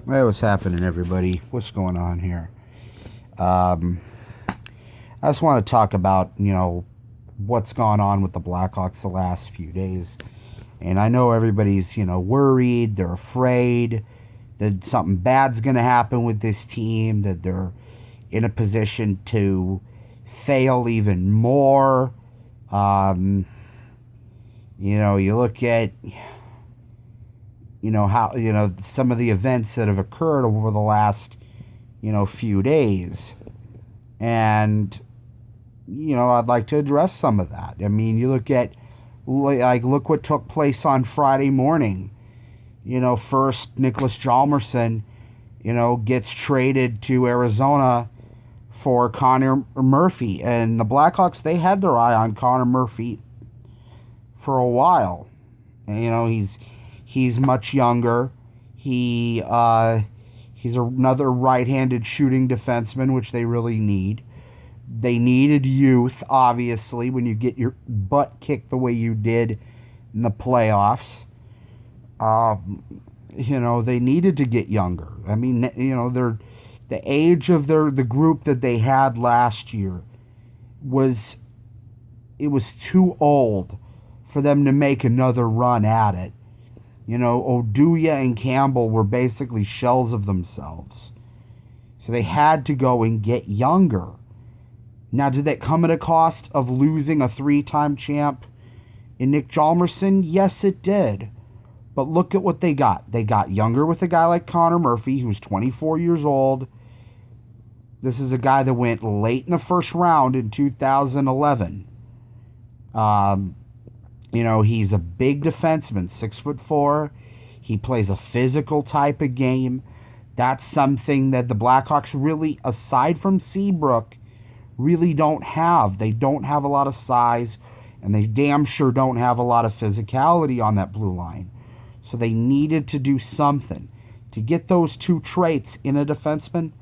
Hey, what's happening, everybody? What's going on here? Um, I just want to talk about, what's gone on with the Blackhawks the last few days. And I know everybody's, worried, they're afraid that something bad's going to happen with this team, that they're in a position to fail even more. Um, you look at, how, some of the events that have occurred over the last, few days. And, I'd like to address some of that. I mean, you look at, look what took place on Friday morning. First, Nicholas Hjalmarsson, gets traded to Arizona for Connor Murphy. And the Blackhawks, they had their eye on Connor Murphy for a while. And, he's much younger. He's another right-handed shooting defenseman, which they really need. They needed youth, obviously, when you get your butt kicked the way you did in the playoffs. They needed to get younger. I mean, they're the age of the group that they had last year was too old for them to make another run at it. Oduya and Campbell were basically shells of themselves. So they had to go and get younger. Now, did that come at a cost of losing a 3-time champ in Nick Hjalmarsson? Yes, it did. But look at what they got. They got younger with a guy like Connor Murphy, who's 24 years old. This is a guy that went late in the first round in 2011. He's a big defenseman, 6'4". He plays a physical type of game. That's something that the Blackhawks really, aside from Seabrook, really don't have. They don't have a lot of size, and they damn sure don't have a lot of physicality on that blue line. So they needed to do something. To get those two traits in a defenseman,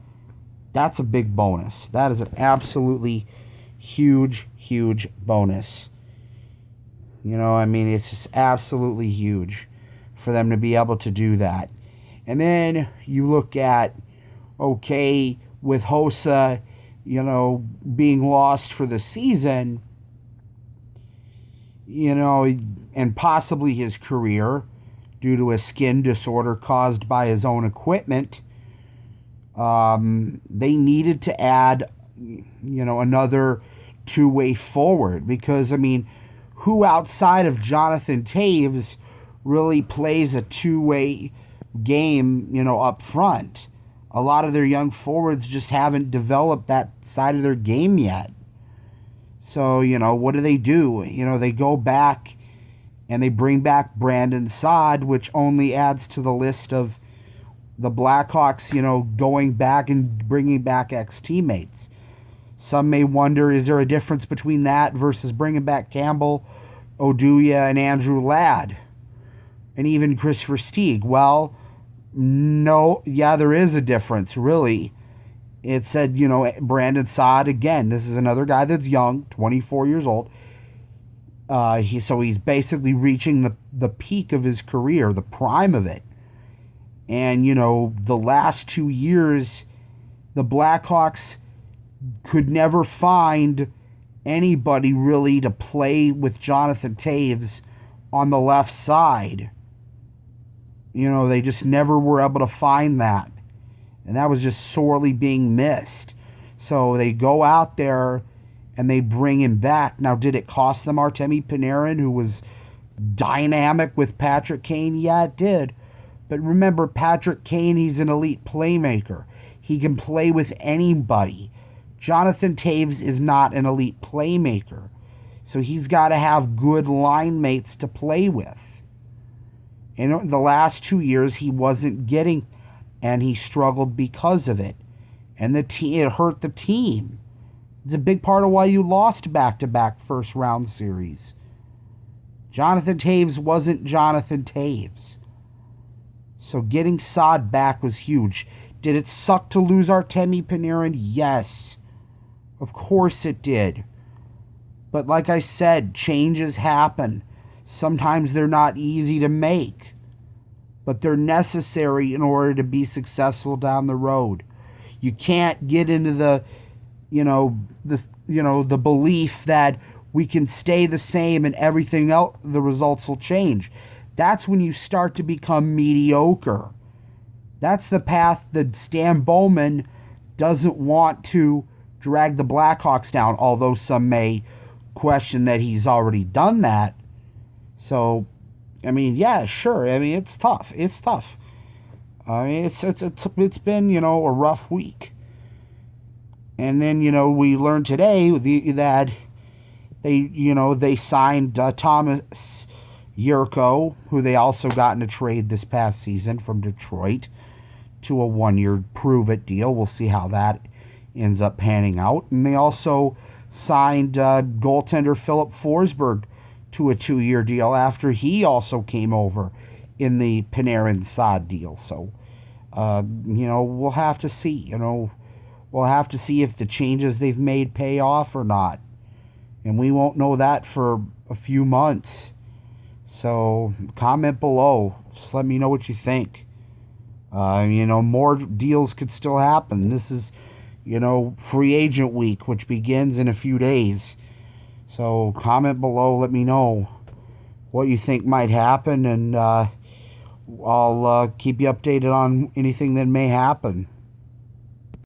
that's a big bonus. That is an absolutely huge, huge bonus. It's just absolutely huge for them to be able to do that. And then you look at, okay, with Hossa, being lost for the season, and possibly his career due to a skin disorder caused by his own equipment, they needed to add, another two-way forward. Because, who outside of Jonathan Toews really plays a two-way game, up front? A lot of their young forwards just haven't developed that side of their game yet. So, what do? They go back and they bring back Brandon Saad, which only adds to the list of the Blackhawks, going back and bringing back ex-teammates. Some may wonder, is there a difference between that versus bringing back Campbell, Oduya, and Andrew Ladd, and even Christopher Stieg? Well, no, yeah, there is a difference, really. It said, Brandon Saad, again, this is another guy that's young, 24 years old. He's basically reaching the peak of his career, the prime of it. And, the last 2 years, the Blackhawks could never find anybody really to play with Jonathan Toews on the left side. They just never were able to find that. And that was just sorely being missed. So they go out there and they bring him back. Now, did it cost them Artemi Panarin, who was dynamic with Patrick Kane? Yeah, it did. But remember, Patrick Kane, he's an elite playmaker. He can play with anybody. Jonathan Toews is not an elite playmaker. So he's got to have good line mates to play with. And the last 2 years, he wasn't getting, and he struggled because of it. And it hurt the team. It's a big part of why you lost back-to-back first-round series. Jonathan Toews wasn't Jonathan Toews. So getting Saad back was huge. Did it suck to lose Artemi Panarin? Yes. Of course it did. But like I said, changes happen. Sometimes they're not easy to make. but they're necessary in order to be successful down the road. You can't get into the the belief that we can stay the same and everything else, the results will change. That's when you start to become mediocre. That's the path that Stan Bowman doesn't want to drag the Blackhawks down, although some may question that he's already done that. So, I mean, yeah, sure. I mean, it's tough. It's tough. I mean, it's been, a rough week. And then, we learned today that they signed Thomas Yurko, who they also got in a trade this past season from Detroit, to a 1-year prove-it deal. We'll see how that ends up panning out. And they also signed goaltender Philip Forsberg to a 2-year deal after he also came over in the Panarin Saad deal. So, we'll have to see. We'll have to see if the changes they've made pay off or not. And we won't know that for a few months. So, comment below. Just let me know what you think. More deals could still happen. This is, free agent week, which begins in a few days. So comment below. Let me know what you think might happen, and I'll keep you updated on anything that may happen.